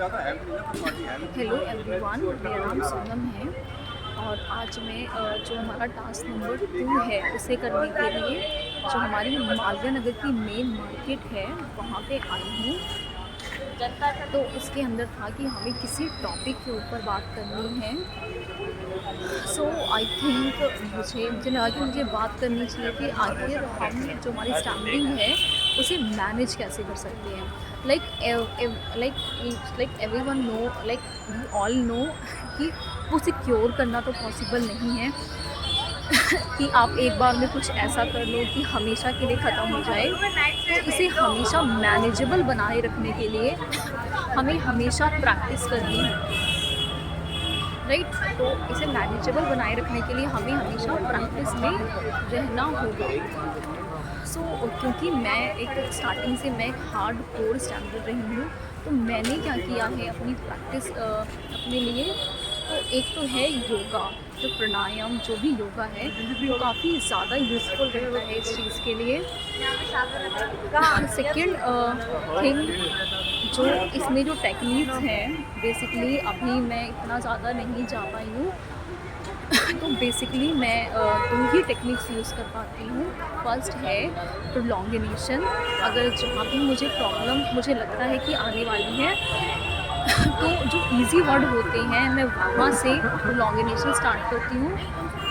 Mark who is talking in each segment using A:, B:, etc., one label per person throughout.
A: Hello everyone, मेरा नाम सोनम है और आज मैं जो हमारा टास्क नंबर 2 है उसे करने के लिए जो हमारी मालवीय नगर की मेन मार्केट है वहाँ पे आई हूँ। तो उसके अंदर था कि हमें किसी टॉपिक के ऊपर बात करनी है। सो आई थिंक मुझे लगा कि मुझे बात करनी चाहिए कि आखिर हम जो हमारी स्टैंडिंग है उसे मैनेज कैसे कर सकते हैं। Like everyone know, like we all know कि वो सिक्योर करना तो पॉसिबल नहीं है कि आप एक बार में कुछ ऐसा कर लो कि हमेशा के लिए ख़त्म हो जाए। तो इसे हमेशा मैनेजेबल बनाए रखने के लिए हमें हमेशा प्रैक्टिस करनी है, राइट। तो इसे मैनेजेबल बनाए रखने के लिए हमें हमेशा प्रैक्टिस में रहना होगा। क्योंकि मैं एक स्टार्टिंग से मैं एक हार्ड कोर स्टैंडर्ड रही हूँ, तो मैंने क्या किया है अपनी प्रैक्टिस अपने लिए। तो एक तो है योगा, जो प्राणायाम जो भी योगा है वो काफ़ी ज़्यादा यूज़फुल रहता है इस चीज़ के लिए। सेकेंड थिंग, जो इसमें जो टेक्निक्स हैं बेसिकली अभी मैं इतना ज़्यादा नहीं जा पाई हूँ तो बेसिकली मैं 2 ही टेक्निक्स यूज़ कर पाती हूँ। फर्स्ट है प्रोलॉन्गेशन। अगर जहाँ भी मुझे प्रॉब्लम मुझे लगता है कि आने वाली है तो जो इजी वर्ड होते हैं मैं वहाँ से प्रोलॉन्गेशन स्टार्ट करती हूँ,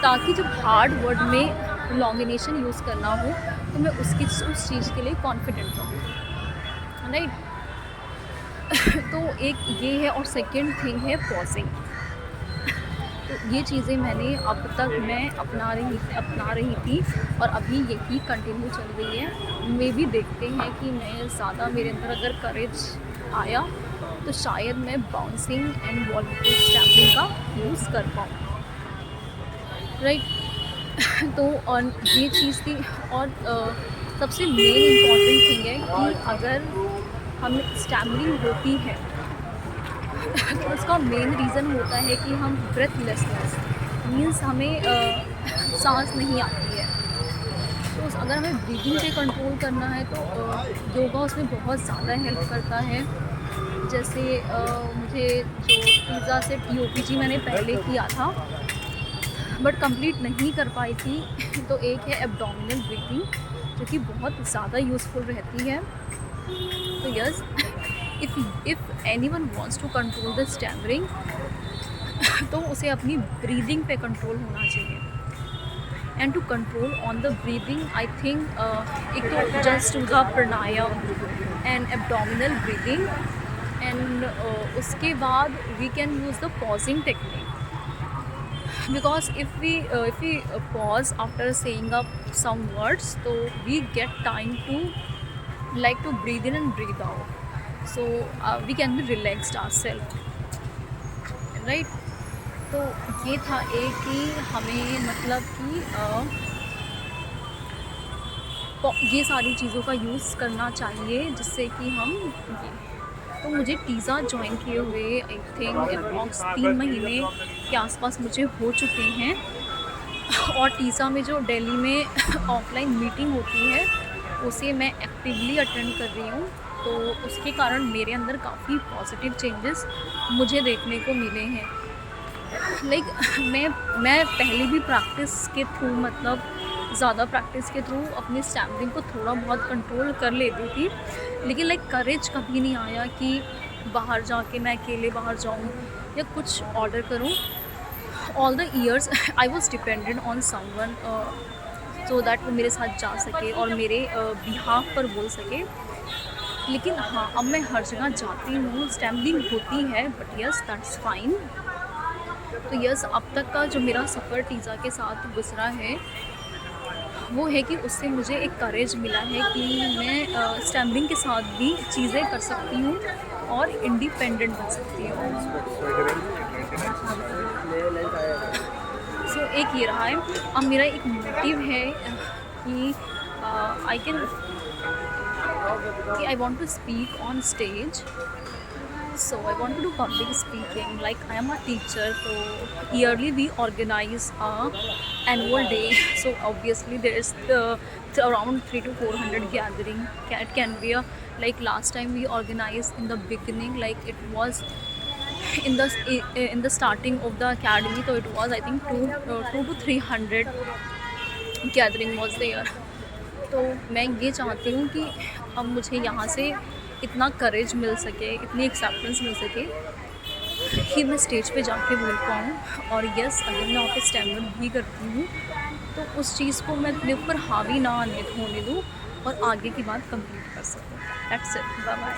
A: ताकि जब हार्ड वर्ड में प्रोलॉन्गेशन यूज़ करना हो तो मैं उस चीज़ के लिए कॉन्फिडेंट रहूँ, राइट। तो एक ये है और सेकंड थिंग है पॉजिंग। तो ये चीज़ें मैंने अब तक मैं अपना रही थी और अभी यही कंटिन्यू चल रही है। मे भी देखते हैं कि मैं ज़्यादा मेरे अंदर अगर करेज आया तो शायद मैं बाउंसिंग एंड वॉलीबॉल स्टैम्पिंग का यूज़ कर पाऊँ, राइट। तो और ये चीज़ थी। और सबसे मेन इम्पॉर्टेंट थिंग है कि अगर हम स्टैमरिंग होती है तो उसका मेन रीज़न होता है कि हम ब्रेथलेसनेस मीन्स हमें सांस नहीं आती है। तो अगर हमें ब्रीदिंग पे कंट्रोल करना है तो योगा उसमें बहुत ज़्यादा हेल्प करता है। जैसे मुझे जो पिज़्ज़ा से पीओपीजी मैंने पहले किया था बट कंप्लीट नहीं कर पाई थी तो एक है एब्डोमिनल ब्रीथिंग, जो कि बहुत ज़्यादा यूज़फुल रहती है। तो yes, if anyone wants to control the stammering तो उसे अपनी ब्रीदिंग पे कंट्रोल होना चाहिए। And to control on the breathing I think एक तो just the pranayama and abdominal breathing and उसके बाद we can use the pausing technique, because if we pause after saying up some words, so we get time to like to breathe in and breathe out, so we can be relaxed ourselves, right। तो ये था एक कि हमें मतलब कि ये सारी चीज़ों का यूज़ करना चाहिए जिससे कि हम तो मुझे टीज़ा ज्वाइन किए हुए आई थिंक अप्रॉक्स 3 महीने के आसपास मुझे हो चुके हैं। और टीज़ा में जो दिल्ली में ऑफलाइन मीटिंग होती है उसे मैं एक्टिवली अटेंड कर रही हूँ। तो उसके कारण मेरे अंदर काफ़ी पॉजिटिव चेंजेस मुझे देखने को मिले हैं। लाइक मैं पहले भी प्रैक्टिस के थ्रू मतलब ज़्यादा प्रैक्टिस के थ्रू अपनी स्टैम्पिंग को थोड़ा बहुत कंट्रोल कर लेती थी, लेकिन लाइक करेज कभी नहीं आया कि बाहर जाके मैं अकेले बाहर जाऊँ या कुछ ऑर्डर करूँ। All the years I was dependent on someone so that वो मेरे साथ जा सके और मेरे बिहाफ पर बोल सके। लेकिन हाँ, अब मैं हर जगह जाती हूँ, स्टैम्पिंग होती है, बट यस दैट्स फाइन। तो यस, अब तक का जो मेरा सफ़र टीज़ा के साथ गुजरा है वो है कि उससे मुझे एक करेज मिला है कि मैं स्टैम्पिंग के साथ भी चीज़ें कर सकती हूँ और इंडिपेंडेंट बन सकती हूँ। सो एक ये रहा है। अब मेरा एक मोटिव है कि I want to speak on stage So I want to do public speaking. Like I am a teacher, so yearly we organize a annual day. So obviously there is around 3 to 400 gathering. It can be a, like last time we organized in the beginning, like it was in the starting of the academy. So it was I think 2 to 300 gathering was there. तो मैं ये चाहती हूँ कि अब मुझे यहाँ से इतना करेज मिल सके, इतनी एक्सेप्टेंस मिल सके कि मैं स्टेज पे जाके बोल पाऊँ। और यस, अगर मैं वहाँ पे स्टैंड अप भी करती हूँ तो उस चीज़ को मैं अपने ऊपर हावी ना होने दूँ और आगे की बात कंप्लीट कर सकूँ। That's it, bye bye.